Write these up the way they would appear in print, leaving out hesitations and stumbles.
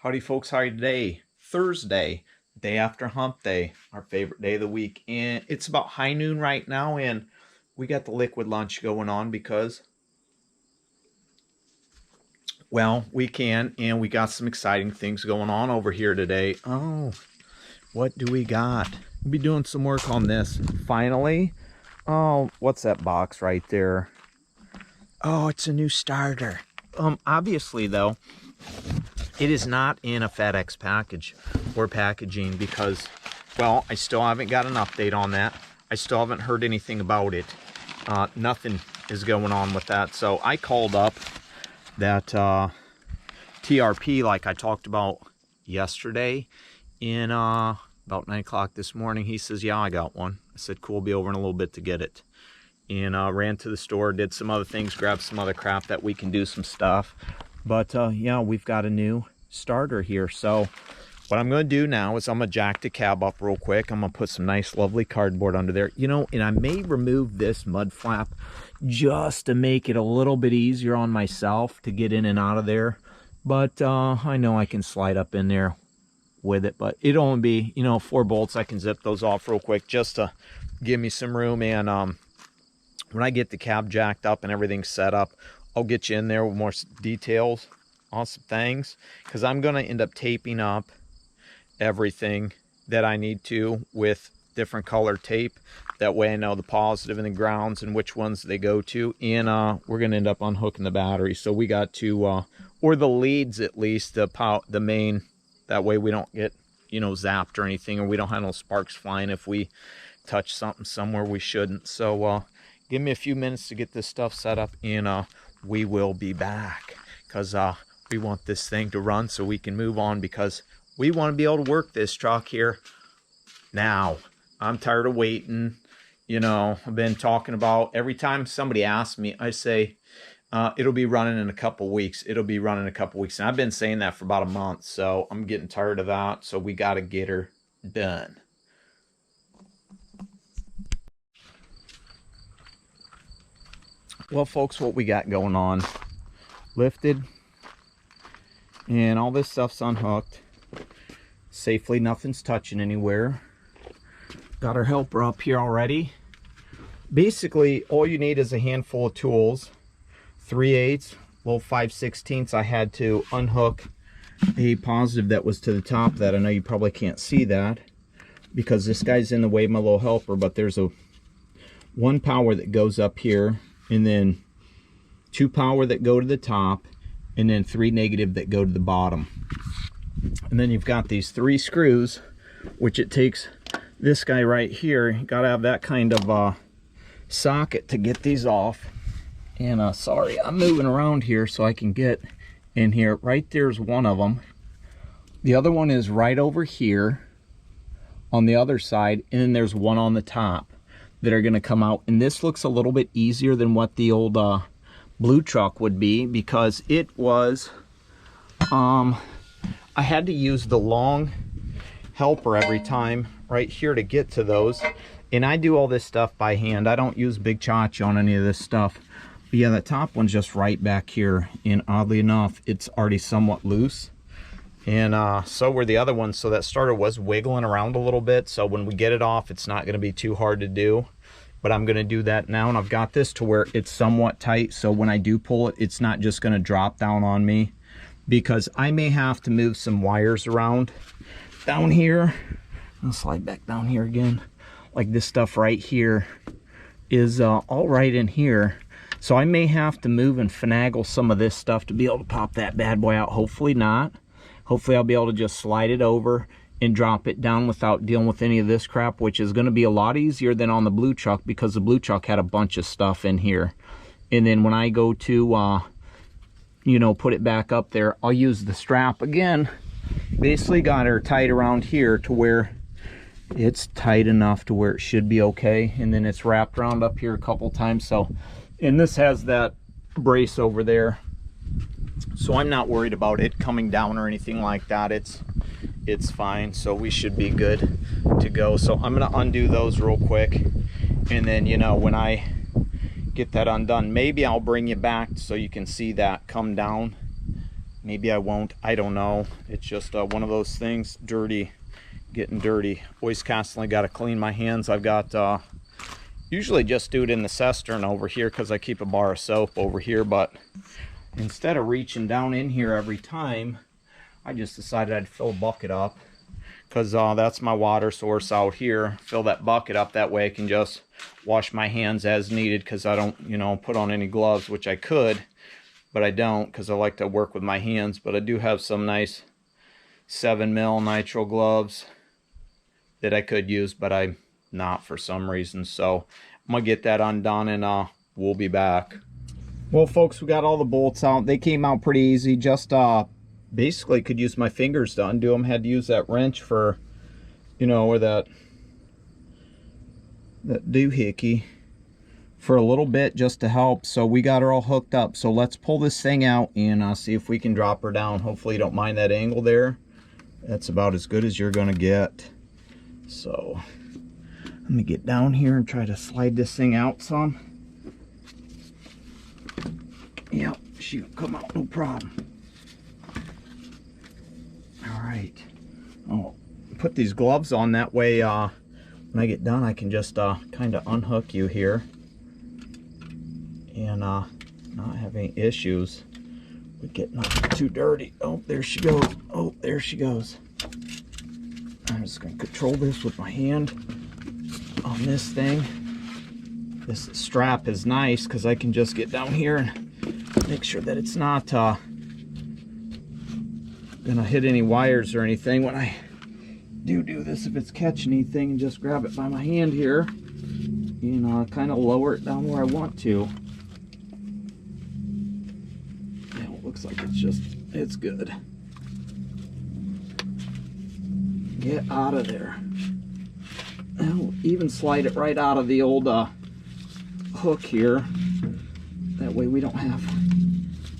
Howdy folks, how are you today? Thursday, day after hump day, our favorite day of the week. And it's about high noon right now, and we got the liquid lunch going on because, well, we can, and we got some exciting things going on over here today. Oh, what do we got? We'll be doing some work on this. Finally. Oh, what's that box right there? Oh, it's a new starter. Obviously though, it is not in a FedEx package or packaging because, well, I still haven't got an update on that. I still haven't heard anything about it. Nothing is going on with that. So I called up that TRP like I talked about yesterday in about 9 o'clock this morning. He says, yeah, I got one. I said, cool, be over in a little bit to get it. And ran to the store, did some other things, grabbed some other crap that we can do some stuff. But yeah, we've got a new starter here. So what I'm going to do now is I'm going to jack the cab up real quick. I'm going to put some nice, lovely cardboard under there. You know, and I may remove this mud flap just to make it a little bit easier on myself to get in and out of there. But I know I can slide up in there with it. But it'll only be, you know, 4 bolts. I can zip those off real quick just to give me some room. And when I get the cab jacked up and everything set up, I'll get you in there with more details on some things, because I'm going to end up taping up everything that I need to with different color tape. That way I know the positive and the grounds and which ones they go to. And we're going to end up unhooking the battery. So we got to, or the leads at least, the main. That way we don't get, you know, zapped or anything, or we don't have no sparks flying if we touch something somewhere we shouldn't. So give me a few minutes to get this stuff set up, and we will be back, because we want this thing to run so we can move on, because we want to be able to work this truck here now. I'm tired of waiting. You know, I've been talking about, every time somebody asks me, I say it'll be running in a couple weeks. It'll be running in a couple weeks. And I've been saying that for about a month, so I'm getting tired of that. So we got to get her done. Well, folks, what we got going on, lifted, and all this stuff's unhooked safely. Nothing's touching anywhere. Got our helper up here already. Basically, all you need is a handful of tools. 3/8, little 5/16. I had to unhook a positive that was to the top of that. I know you probably can't see that because this guy's in the way of my little helper, but there's a 1 power that goes up here, and then 2 power that go to the top, and then 3 negative that go to the bottom. And then you've got these 3 screws, which it takes this guy right here. You gotta have that kind of socket to get these off. And sorry, I'm moving around here so I can get in here. Right there's one of them. The other one is right over here on the other side, and then there's one on the top that are going to come out. And this looks a little bit easier than what the old blue truck would be, because it was I had to use the long helper every time right here to get to those, and I do all this stuff by hand. I don't use big chachi on any of this stuff. But yeah, the top one's just right back here, and oddly enough it's already somewhat loose, and so were the other ones. So that starter was wiggling around a little bit, so when we get it off, it's not going to be too hard to do. But I'm going to do that now, and I've got this to where it's somewhat tight, so when I do pull it, it's not just going to drop down on me, because I may have to move some wires around down here. I'll slide back down here again. Like this stuff right here is all right in here, so I may have to move and finagle some of this stuff to be able to pop that bad boy out. Hopefully not. Hopefully I'll be able to just slide it over and drop it down without dealing with any of this crap, which is going to be a lot easier than on the blue truck, because the blue truck had a bunch of stuff in here. And then when I go to you know, put it back up there, I'll use the strap again. Basically got her tight around here to where it's tight enough to where it should be okay, and then it's wrapped around up here a couple times. So, and this has that brace over there, so I'm not worried about it coming down or anything like that. It's fine, so we should be good to go. So I'm gonna undo those real quick, and then, you know, when I get that undone, maybe I'll bring you back so you can see that come down Maybe I won't. I don't know. It's just one of those things. Dirty. Getting dirty. Always constantly got to clean my hands. I've got usually just do it in the cistern over here because I keep a bar of soap over here, but instead of reaching down in here every time, I just decided I'd fill a bucket up because that's my water source out here. Fill that bucket up, that way I can just wash my hands as needed, because I don't, you know, put on any gloves, which I could, but I don't because I like to work with my hands. But I do have some nice 7mm nitrile gloves that I could use, but I'm not for some reason. So I'm gonna get that undone, and we'll be back. Well, folks, we got all the bolts out. They came out pretty easy. Just basically could use my fingers to undo them. Had to use that wrench for, you know, or that doohickey for a little bit just to help. So we got her all hooked up. So let's pull this thing out and see if we can drop her down. Hopefully you don't mind that angle there. That's about as good as you're gonna get. So let me get down here and try to slide this thing out some. Yep, she'll come out no problem. All right. I'll put these gloves on, that way when I get done I can just kind of unhook you here and not have any issues with getting too dirty. Oh, there she goes. Oh, there she goes. I'm just going to control this with my hand on this thing. This strap is nice because I can just get down here and make sure that it's not gonna hit any wires or anything when I do this. If it's catching anything, and just grab it by my hand here and kind of lower it down where I want to. Yeah, it looks like it's good. Get out of there. I'll even slide it right out of the old hook here. That way we don't have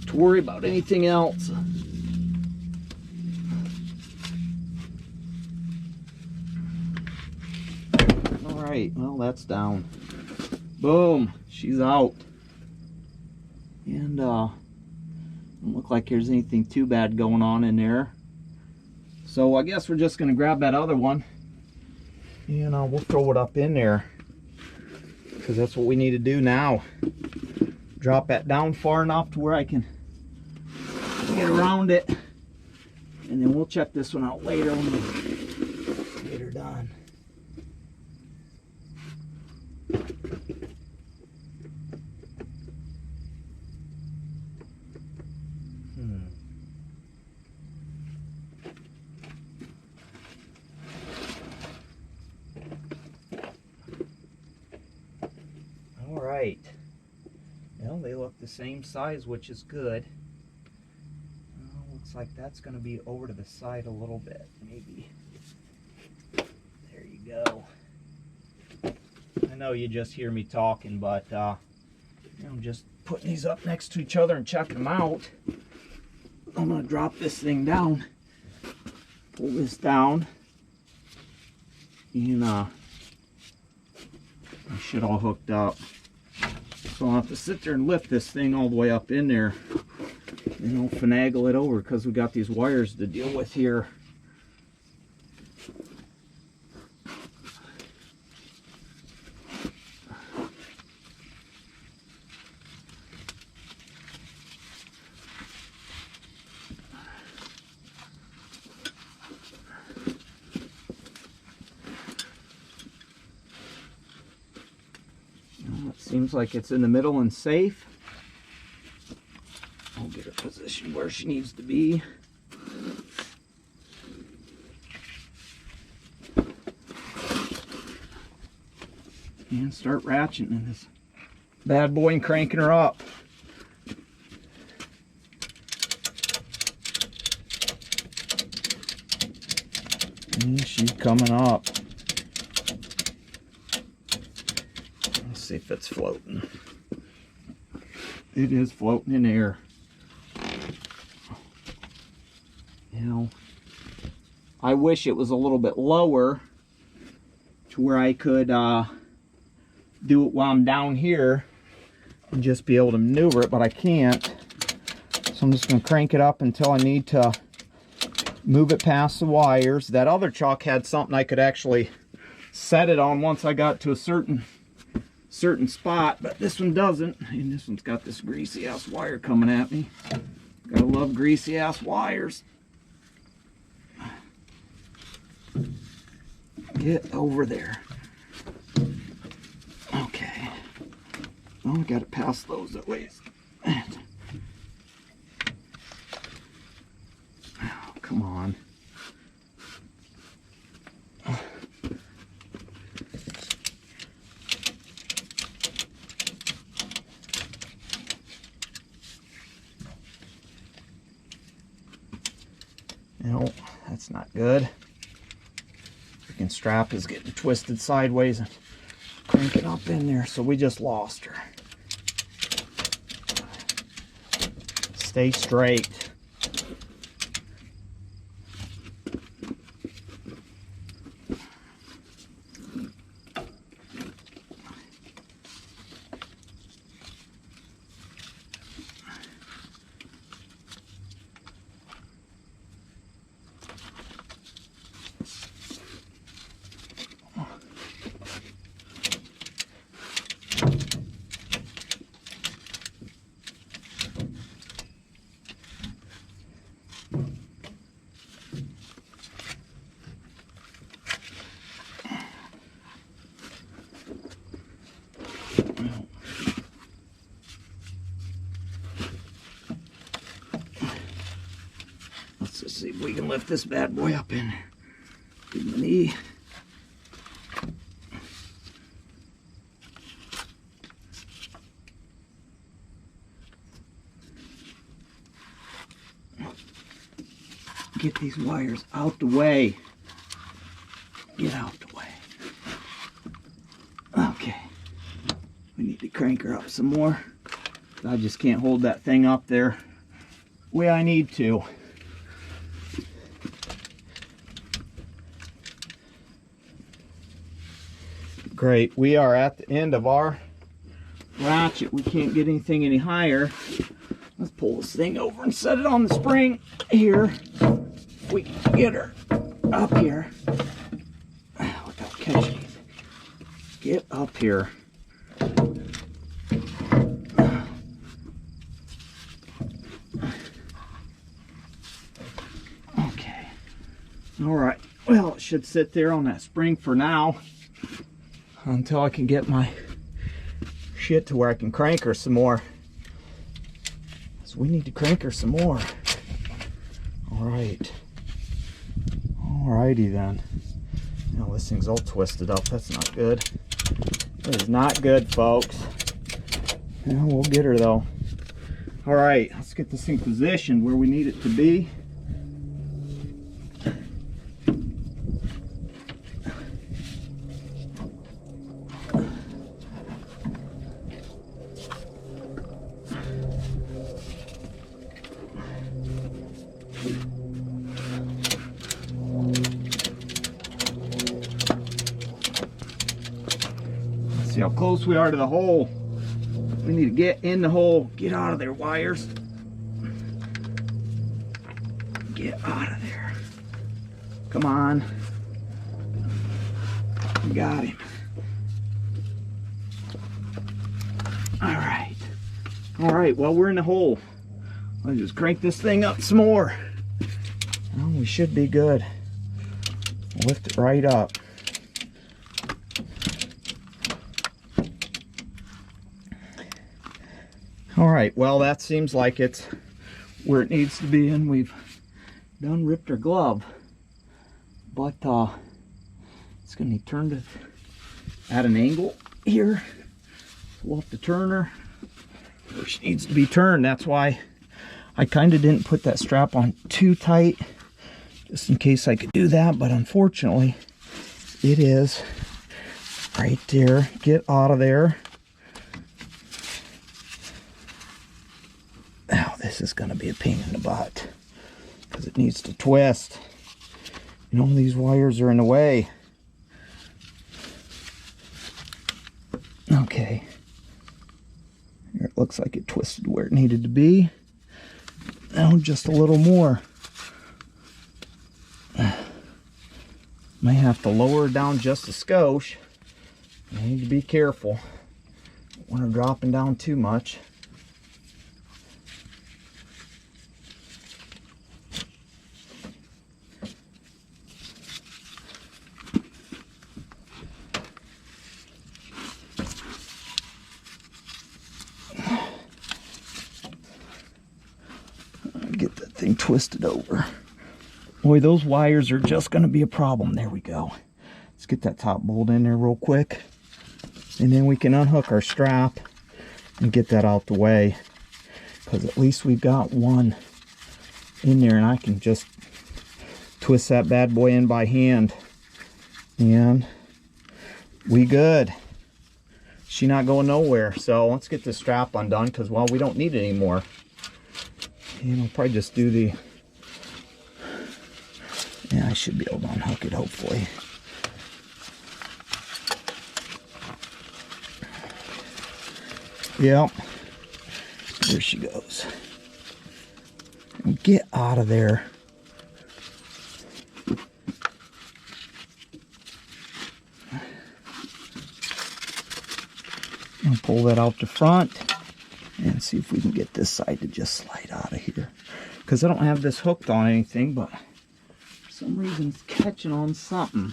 to worry about anything else. All right, well, that's down. Boom, she's out. And don't look like there's anything too bad going on in there. So I guess we're just gonna grab that other one and we'll throw it up in there, because that's what we need to do now. Drop that down far enough to where I can get around it, and then we'll check this one out later when we get her done. All right. Well, they look the same size, which is good. Looks like that's going to be over to the side a little bit, maybe. There you go. I know you just hear me talking, but I'm just putting these up next to each other and checking them out. I'm going to drop this thing down, pull this down, and I should all hooked up. So I'll have to sit there and lift this thing all the way up in there, and I'll finagle it over because we got these wires to deal with here. Seems like it's in the middle and safe. I'll get her positioned where she needs to be. And start ratcheting this bad boy and cranking her up. And she's coming up. See if it's floating. It is floating in air. You know, I wish it was a little bit lower to where I could do it while I'm down here and just be able to maneuver it, but I can't. So I'm just going to crank it up until I need to move it past the wires. That other chuck had something I could actually set it on once I got to a certain spot, but this one doesn't. And this one's got this greasy ass wire coming at me. Gotta love greasy ass wires. Get over there. Okay. Well, we gotta pass those at least. Oh, come on. No, that's not good. Freaking strap is getting twisted sideways and cranking up in there, so we just lost her. Stay straight. Let's just see if we can lift this bad boy up in there. Give my knee. Get these wires out the way. Get out the way. Okay. We need to crank her up some more. I just can't hold that thing up there the way I need to. Great, we are at the end of our ratchet. We can't get anything any higher. Let's pull this thing over and set it on the spring here. We can get her up here without catching it. Get up here. Okay. All right. Well, it should sit there on that spring for now until I can get my shit to where I can crank her some more. So we need to crank her some more. All right. Alrighty then. Now this thing's all twisted up. That's not good. That is not good, folks. Yeah, we'll get her though. Alright, let's get this thing positioned where we need it to be. See how close we are to the hole. We need to get in the hole. Get out of there, wires. Get out of there. Come on. We got him. All right. All right, well, we're in the hole. Let's just crank this thing up some more. Well, we should be good. Lift it right up. All right, well, that seems like it's where it needs to be, and we've done ripped her glove. But it's going to be turned at an angle here. We'll have to turn her where she needs to be turned. That's why I kind of didn't put that strap on too tight, just in case I could do that. But unfortunately, it is right there. Get out of there. Now this is going to be a pain in the butt because it needs to twist. And all these wires are in the way. Okay. Here it looks like it twisted where it needed to be. Now just a little more. May have to lower her down just a skosh. I need to be careful. Don't want her dropping down too much. Get that thing twisted over. Boy, those wires are just going to be a problem. There we go. Let's get that top bolt in there real quick. And then we can unhook our strap and get that out the way. Because at least we've got one in there, and I can just twist that bad boy in by hand. And we good. She's not going nowhere. So let's get this strap undone because, well, we don't need it anymore. And I'll probably just do the... Yeah, I should be able to unhook it, hopefully. Yep. There she goes. Get out of there. I'll pull that out the front and see if we can get this side to just slide out of here. Because I don't have this hooked on anything, but for some reason it's catching on something.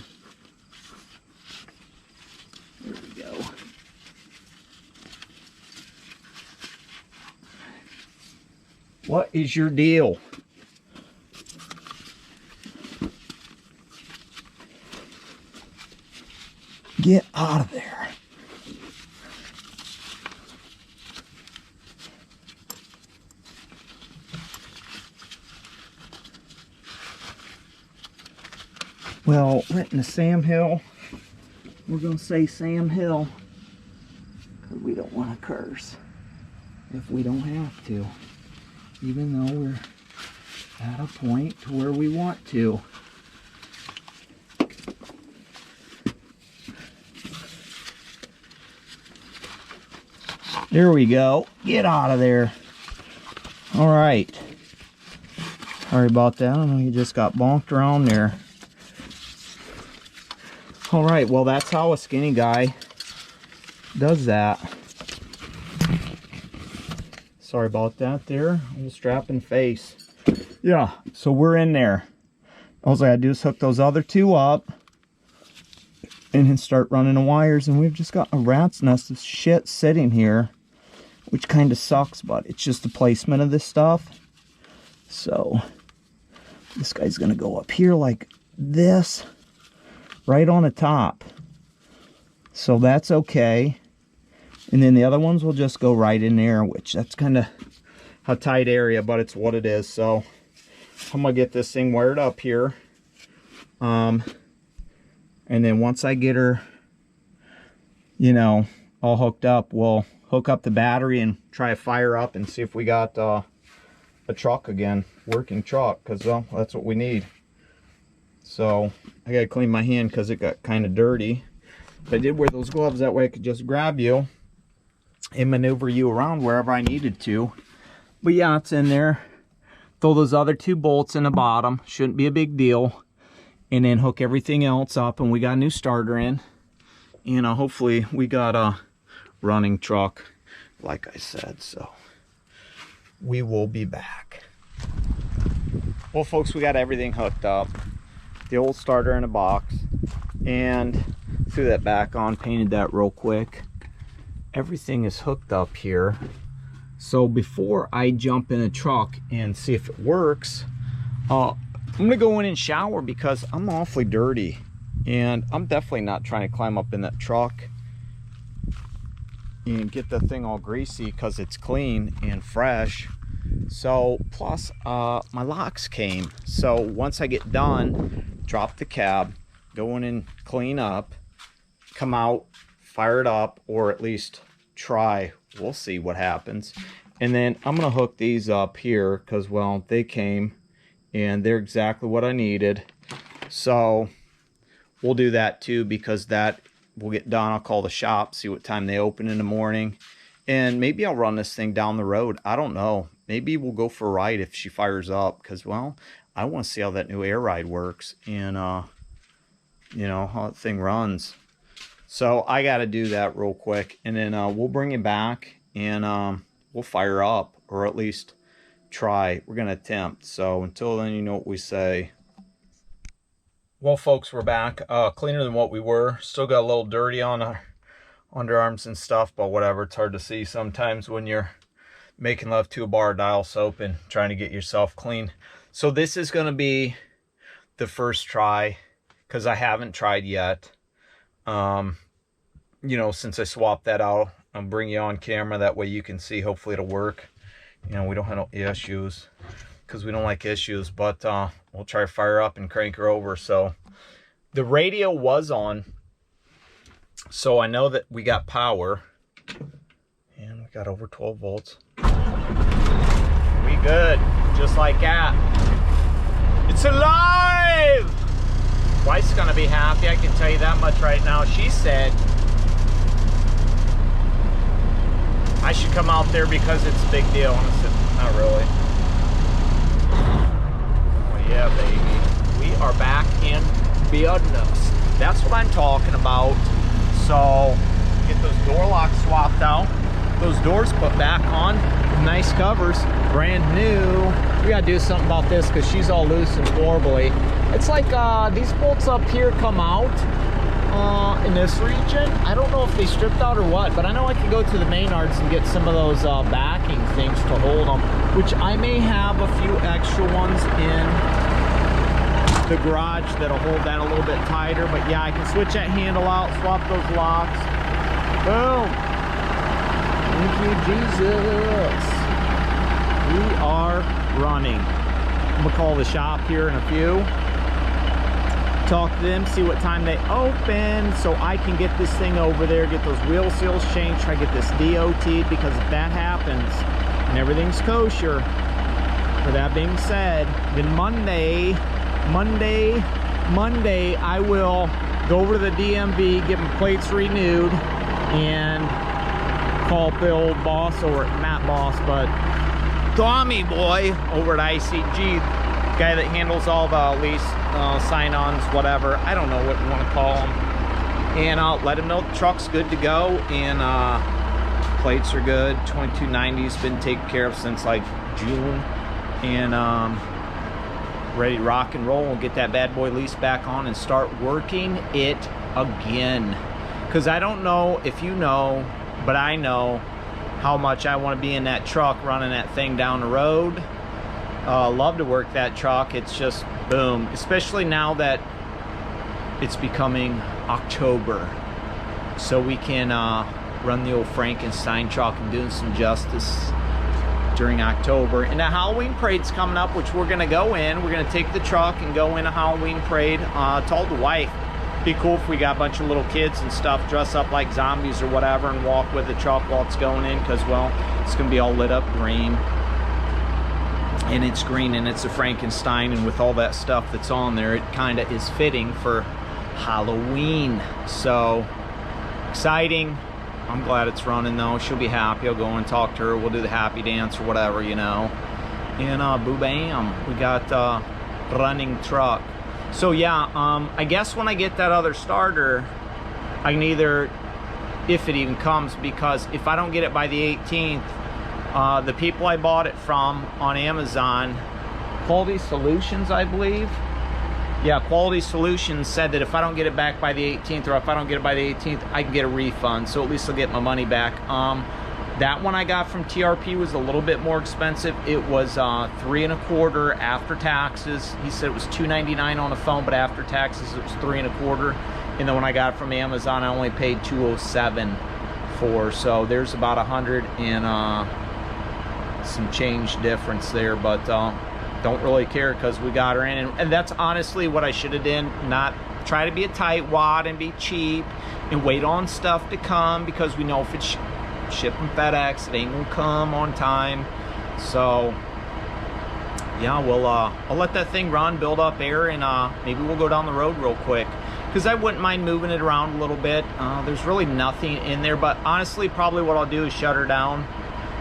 There we go. What is your deal? Get out of there. Well, renting a Sam Hill. We're going to say Sam Hill because we don't want to curse if we don't have to, even though we're at a point to where we want to. There we go. Get out of there. All right. Sorry about that. I know you just got bonked around there. All right, well, that's how a skinny guy does that. Sorry about that there. Old strapping face. Yeah, so we're in there. All I gotta do is hook those other two up and then start running the wires, and we've just got a rat's nest of shit sitting here, which kind of sucks, but it's just the placement of this stuff. So this guy's gonna go up here like this, right on the top. So that's okay. And then the other ones will just go right in there, which that's kind of a tight area, but it's what it is. So I'm gonna get this thing wired up here. And then once I get her, you know, all hooked up, we'll hook up the battery and try to fire up and see if we got a truck again, working truck, because, well, that's what we need. So I gotta clean my hand because it got kind of dirty. But I did wear those gloves, that way I could just grab you and maneuver you around wherever I needed to. But yeah, it's in there. Throw those other two bolts in the bottom, shouldn't be a big deal. And then hook everything else up, and we got a new starter in. And hopefully we got a running truck, like I said. So we will be back. Well, folks, we got everything hooked up. The old starter in a box, and threw that back on, painted that real quick. Everything is hooked up here. So before I jump in the truck and see if it works, I'm gonna go in and shower because I'm awfully dirty, and I'm definitely not trying to climb up in that truck and get the thing all greasy because it's clean and fresh. So plus my locks came, so once I get done, drop the cab, go in and clean up, come out, fire it up, or at least try, we'll see what happens. And then I'm gonna hook these up here because, well, they came and they're exactly what I needed. So we'll do that too, because that will get done. I'll call the shop, see what time they open in the morning, and maybe I'll run this thing down the road. I don't know. maybe we'll go for a ride if she fires up, because, well, I want to see how that new Aerodyne works and, you know, how that thing runs. So I got to do that real quick, and then we'll bring it back and we'll fire up, or at least try. We're going to attempt. So until then, you know what we say. Well, folks, we're back. Cleaner than what we were. Still got a little dirty on our underarms and stuff, but whatever. It's hard to see sometimes when you're making love to a bar of dial soap and trying to get yourself clean. So this is going to be the first try, because I haven't tried yet. You know, since I swapped that out, I'll bring you on camera. That way you can see. Hopefully it'll work. You know, we don't have no issues, because we don't like issues, but we'll try to fire up and crank her over. So the radio was on, so I know that we got power, and we got over 12 volts. We good, just like that. It's alive! Wife's gonna be happy, I can tell you that much right now. She said I should come out there because it's a big deal. And I said, not really. Oh yeah, baby. We are back in business. That's what I'm talking about. So, get those door locks swapped out. Those doors put back on. Nice covers. Brand new. We gotta do something about this because she's all loose and warbly. It's like these bolts up here come out in this region. I don't know if they stripped out or what, but I know I can go to the Maynards and get some of those backing things to hold them, which I may have a few extra ones in the garage that'll hold that a little bit tighter. But yeah, I can switch that handle out, swap those locks. Boom. Thank you, Jesus. We are running. I'm gonna call the shop here in a few, talk to them, see what time they open, so I can get this thing over there, get those wheel seals changed, try to get this DOT'd, because if that happens and everything's kosher, with that being said, then Monday, I will go over to the DMV, get my plates renewed, and call the old boss, or not boss, but Tommy boy over at ICG, guy that handles all the lease sign-ons, whatever. I don't know what you want to call them. And I'll let him know the truck's good to go, and plates are good. 2290's been taken care of since like June, and ready to rock and roll. We'll get that bad boy lease back on and start working it again. Because I don't know if you know, but I know how much I want to be in that truck running that thing down the road. Love to work that truck. It's just boom, especially now that it's becoming October, so we can run the old Frankenstein truck and do some justice during October. And the Halloween parade's coming up, which we're gonna go in. We're gonna take the truck and go in a Halloween parade. Told the wife, be cool if we got a bunch of little kids and stuff, dress up like zombies or whatever, and walk with the truck while it's going in, because, well, it's gonna be all lit up green. And it's green, and it's a Frankenstein, and with all that stuff that's on there, it kind of is fitting for Halloween. So exciting. I'm glad it's running though. She'll be happy. I'll go and talk to her. We'll do the happy dance or whatever, you know. And boo bam, we got running truck. So yeah, I guess when I get that other starter, I can either, if it even comes, because if I don't get it by the 18th, the people I bought it from on Amazon, Quality Solutions, I believe. Yeah, Quality Solutions said that if I don't get it back by the 18th, or if I don't get it by the 18th, I can get a refund. So at least I'll get my money back. That one I got from TRP was a little bit more expensive. It was $3.25 after taxes. He said it was $2.99 on the phone, but after taxes it was $3.25. And then when I got it from Amazon, I only paid $207 for. So there's about 100 and some change difference there, but don't really care because we got her in, and that's honestly what I should have done. Not try to be a tightwad and be cheap and wait on stuff to come, because we know if it's shipping FedEx, it ain't gonna come on time. So yeah, we'll I'll let that thing run, build up air, and maybe we'll go down the road real quick, because I wouldn't mind moving it around a little bit. There's really nothing in there, but honestly probably what I'll do is shut her down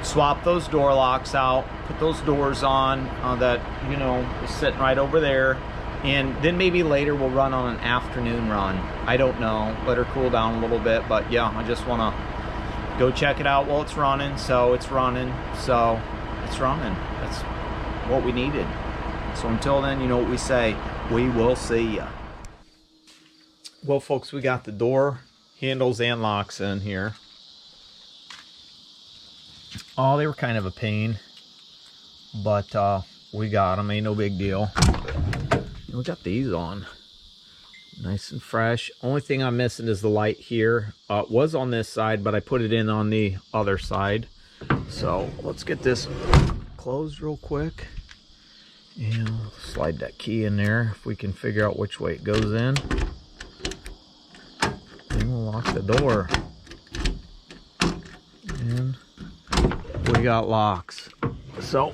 swap those door locks out, put those doors on that, you know, is sitting right over there. And then maybe later we'll run on an afternoon run. I don't know, let her cool down a little bit. But yeah, I just want to go check it out while it's running. So it's running, so it's running. That's what we needed. So until then, you know what we say, we will see ya. Well, folks, we got the door handles and locks in here. Oh, they were kind of a pain, but we got them. Ain't no big deal. And we got these on, nice and fresh. Only thing I'm missing is the light here. It was on this side, but I put it in on the other side. So let's get this closed real quick, and slide that key in there if we can figure out which way it goes in. And we'll lock the door. And we got locks, so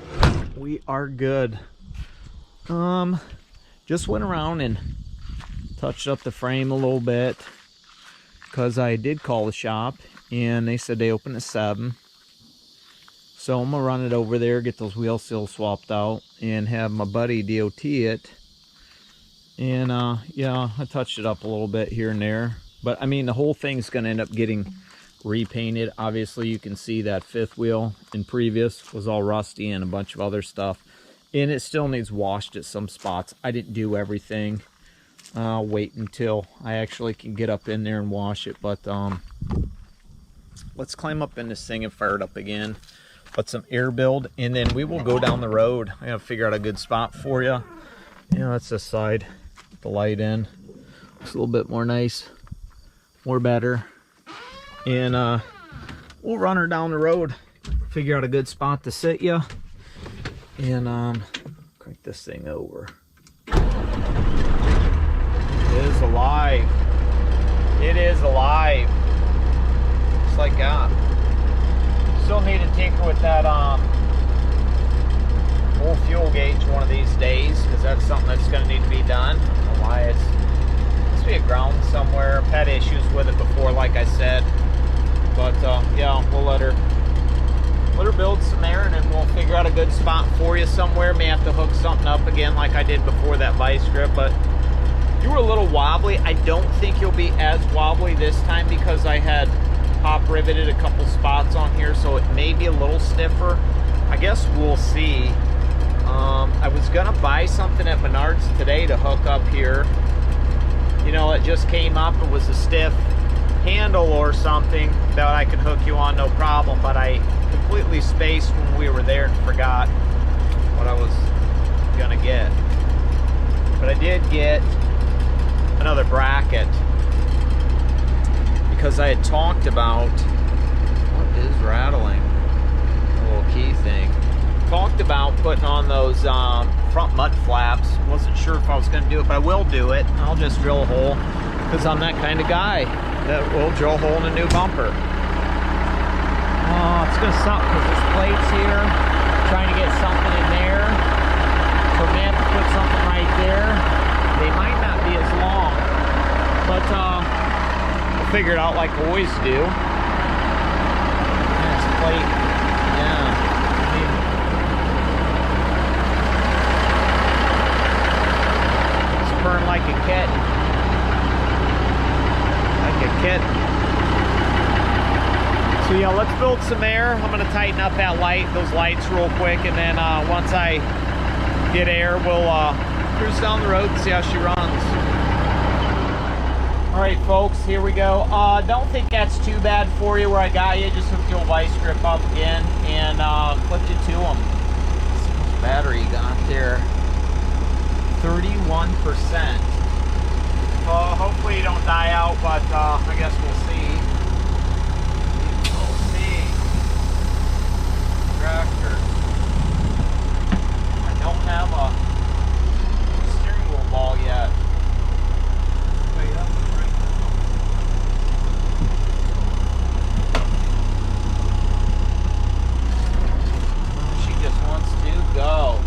we are good. Just went around and touched up the frame a little bit, because I did call the shop and they said they open at 7. So I'm gonna run it over there, get those wheel seals swapped out, and have my buddy DOT it. And yeah, I touched it up a little bit here and there, but I mean the whole thing's gonna end up getting repainted. Obviously you can see that fifth wheel in previous was all rusty and a bunch of other stuff, and it still needs washed at some spots. I didn't do everything. I'll wait until I actually can get up in there and wash it. But let's climb up in this thing and fire it up again, put some air build, and then we will go down the road. I gotta figure out a good spot for you. You know, that's this side, put the light in. Looks a little bit more nice, more better. And we'll run her down the road, figure out a good spot to sit you, and crank this thing over. It is alive. It is alive. Just like that. Still need to tinker with that full fuel gauge one of these days, because that's something that's going to need to be done. I don't know why it's supposed to be a ground somewhere. I've had issues with it before, like I said. But yeah, we'll let her build some air, and then we'll figure out a good spot for you somewhere. May have to hook something up again like I did before that vice grip, but you were a little wobbly. I don't think you'll be as wobbly this time, because I had pop riveted a couple spots on here, so it may be a little stiffer. I guess we'll see. I was gonna buy something at Menards today to hook up here. You know, it just came up. It was a stiff handle or something that I could hook you on, no problem, but I completely spaced when we were there and forgot what I was gonna get. But I did get another bracket, because I had talked about, what is rattling? A little key thing. Talked about putting on those front mud flaps. Wasn't sure if I was going to do it, but I will do it. I'll just drill a hole, because I'm that kind of guy that will drill a hole in a new bumper. Oh, it's going to suck, because there's plates here. Trying to get something in there. So we may have to put something right there. They might not be as long, but we'll figure it out like we always do. That's a plate. Yeah. Purring like a kitten. Like a kitten. So yeah, let's build some air. I'm going to tighten up that light, those lights real quick, and then once I get air, we'll cruise down the road and see how she runs. Alright folks, here we go. Don't think that's too bad for you where I got you. Just hook your vice grip up again and clipped it to them. Let's see how much battery you got there. 31%. Hopefully you don't die out, but I guess we'll see. We'll see. Tractor. I don't have a steering wheel ball yet. Wait up, right now. She just wants to go.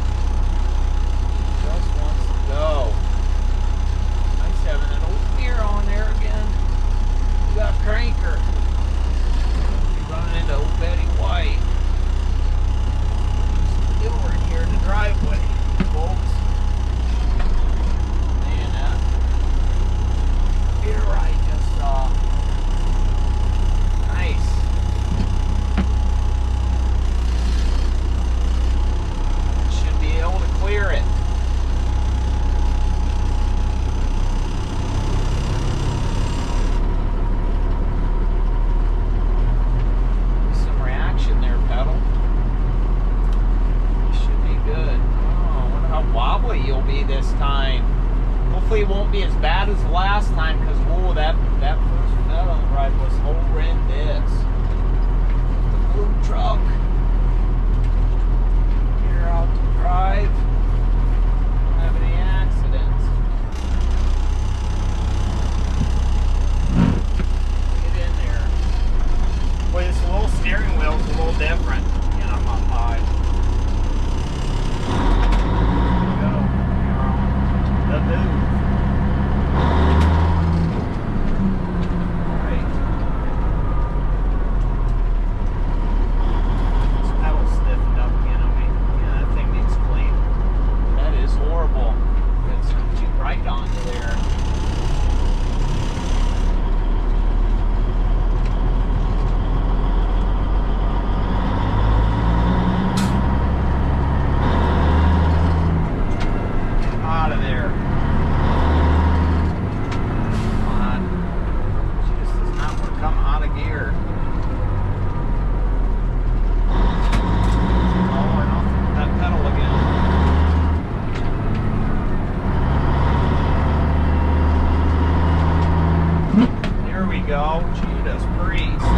Go. Nice having an old gear on there again. We got cranker. Be running into old Betty White. be this time. Hopefully it won't be as bad as the last time, because whoa, that first pedal ride was horrendous. The blue truck. You're out to drive. Don't have any accidents. Get in there. Boy, this little steering wheel's a little different. And I'm up high. The move. Alright. This pedal's stiffened up again on me. Yeah, that thing needs clean. That is horrible. It's too right onto there. Out of there. Come on. She just does not want to come out of gear. Oh, we're off that pedal again. Here we go. Judas Priest.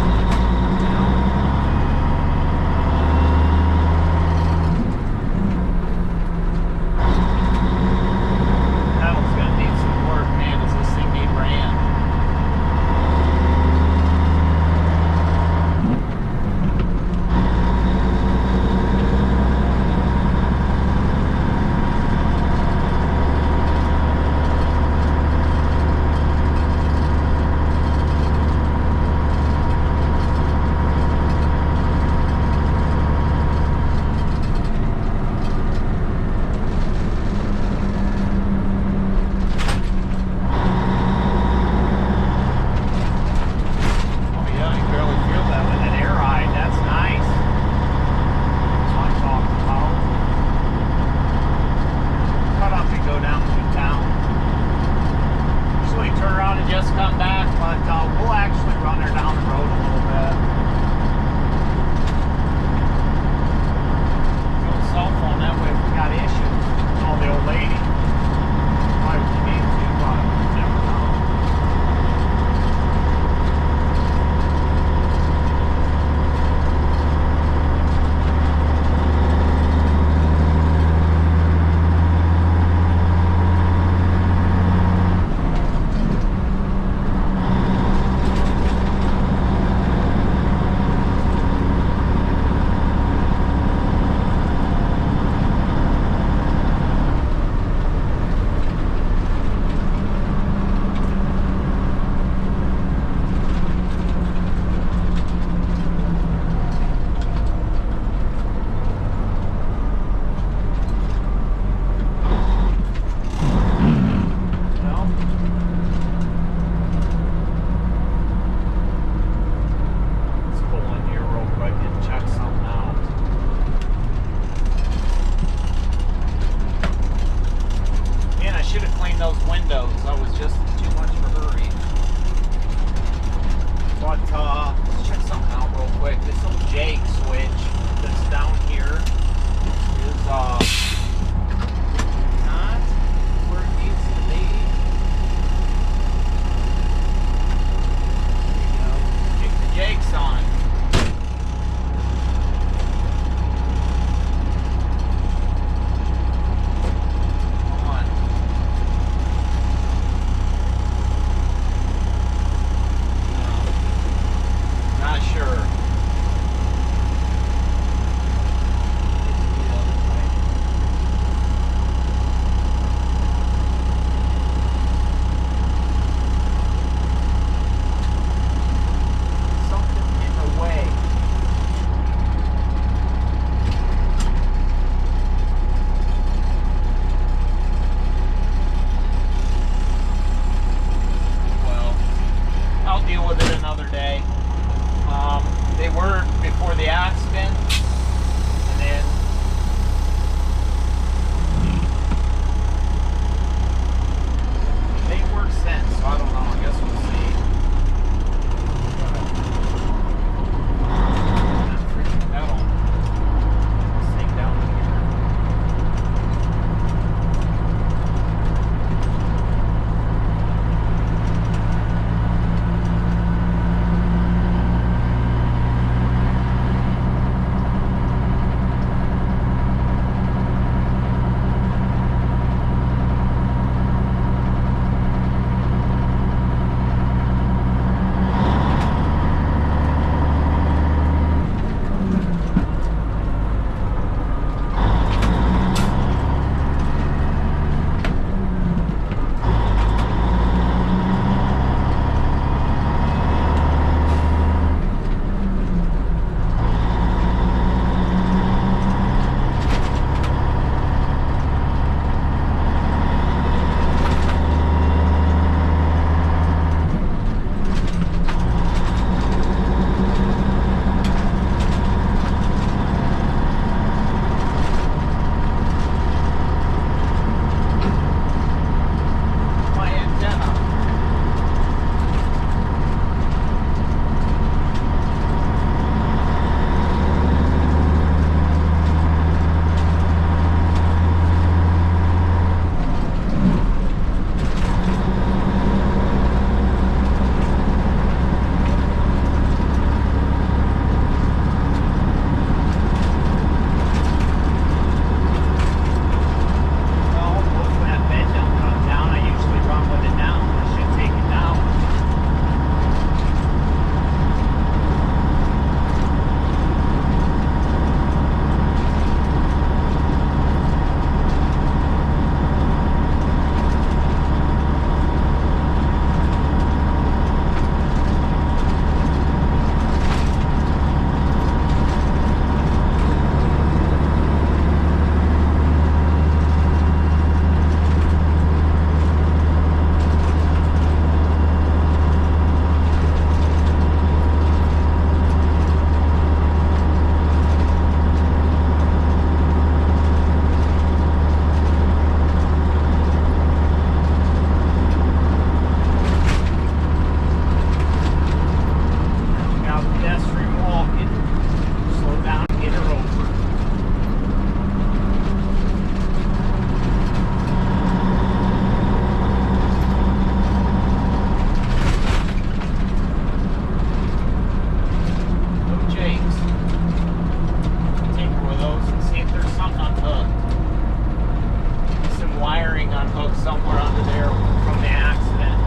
somewhere under there from the accident.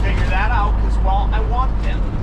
Figure that out because, well, I want them.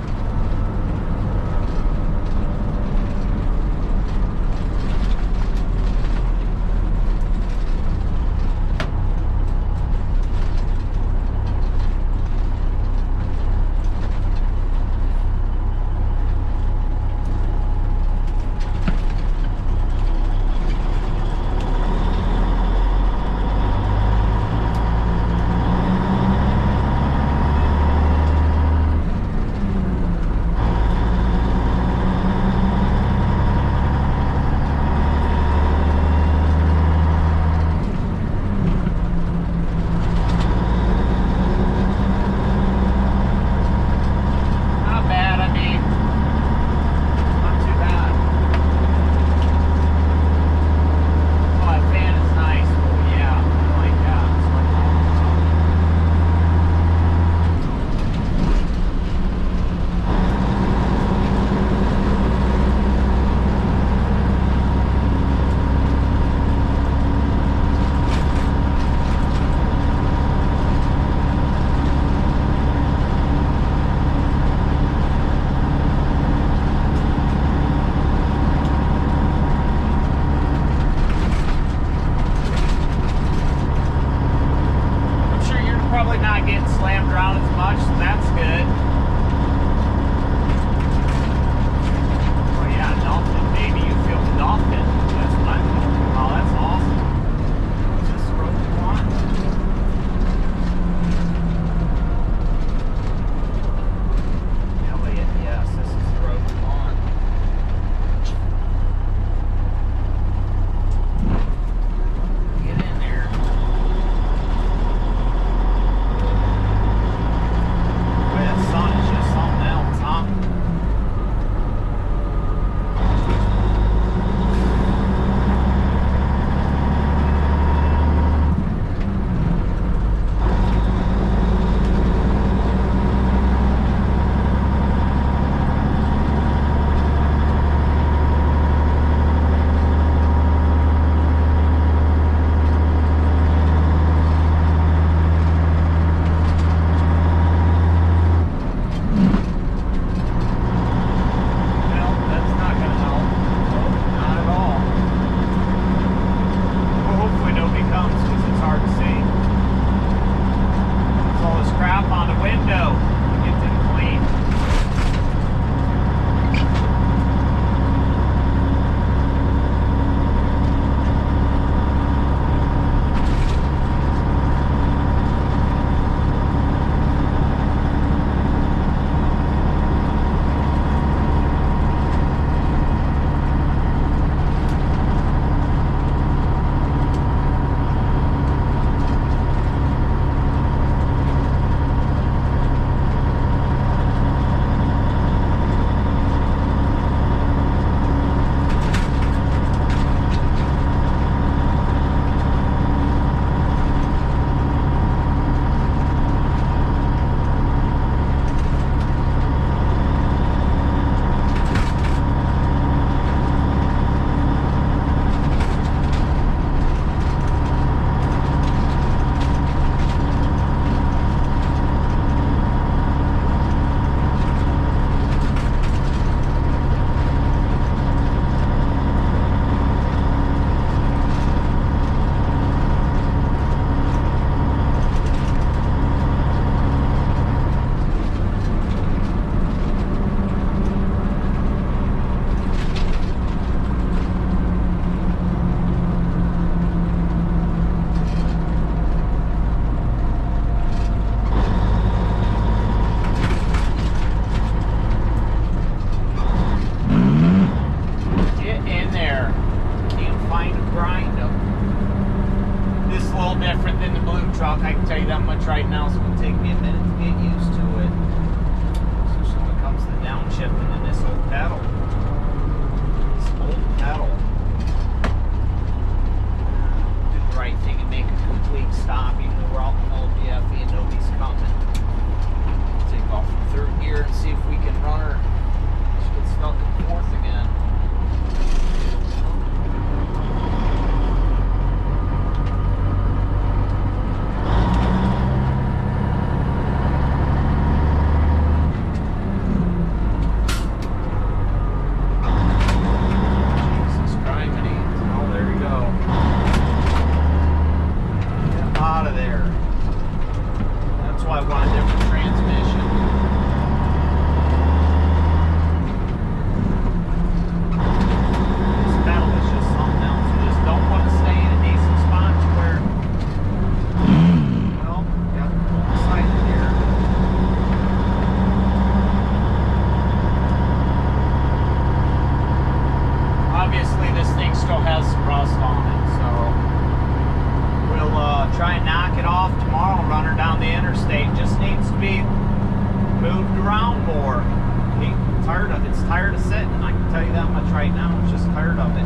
it's tired of sitting. I can tell you that much right now. It's just tired of it.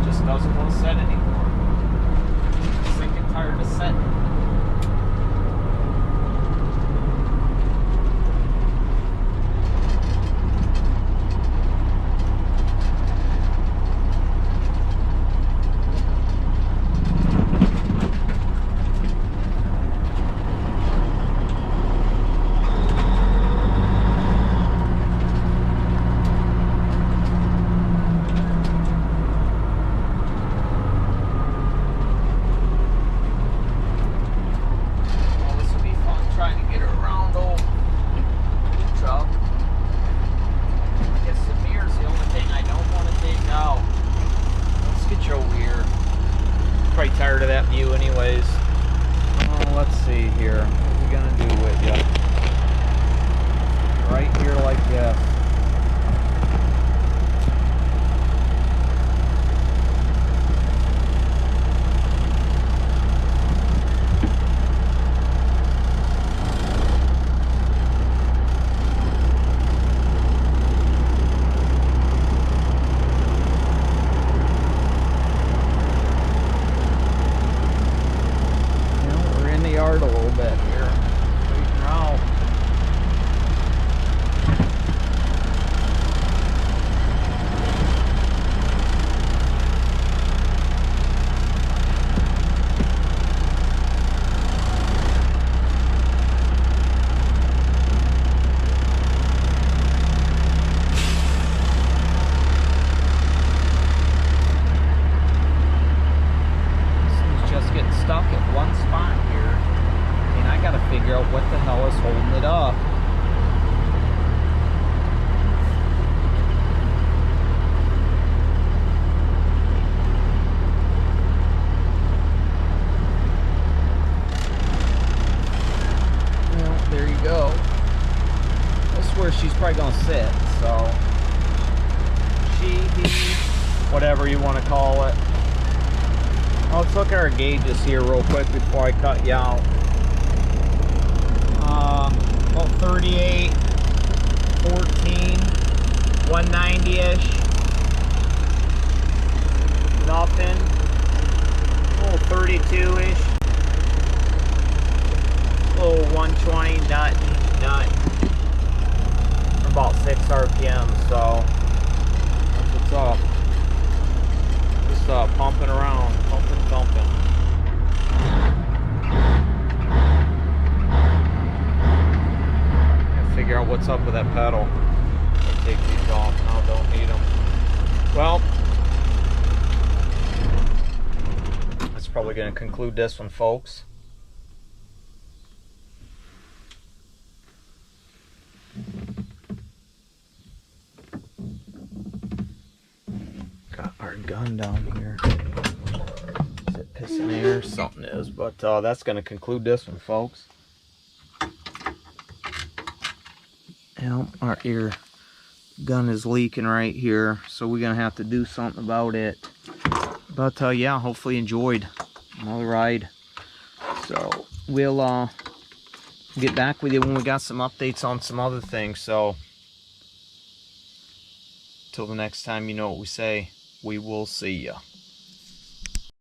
It just doesn't want to sit anymore. It's sick and tired of sitting. Probably tired of that view anyways. Let's see here. What are we gonna do with you? Right here like this. A little bit here. Straighten out. This thing's just getting stuck at one spot here. I gotta figure out what the hell is holding it up. Well, there you go. That's where she's probably gonna sit, so she, he, whatever you want to call it. Let's look at our gauges here real quick before I cut you out. About 38, 14, 190-ish. Nothing. Oh, 32-ish. Oh, 120, nothing. About 6 RPM, so that's what's up. Just pumping around, thumping. Figure out what's up with that pedal. I'll take these off now, don't need them. Well, that's probably going to conclude this one, folks. Got our gun down here. Is it pissing air? Something is, but that's going to conclude this one, folks. Our ear gun is leaking right here, so we're gonna have to do something about it. But yeah, hopefully you enjoyed another ride. So we'll get back with you when we got some updates on some other things. So till the next time, you know what we say, we will see ya.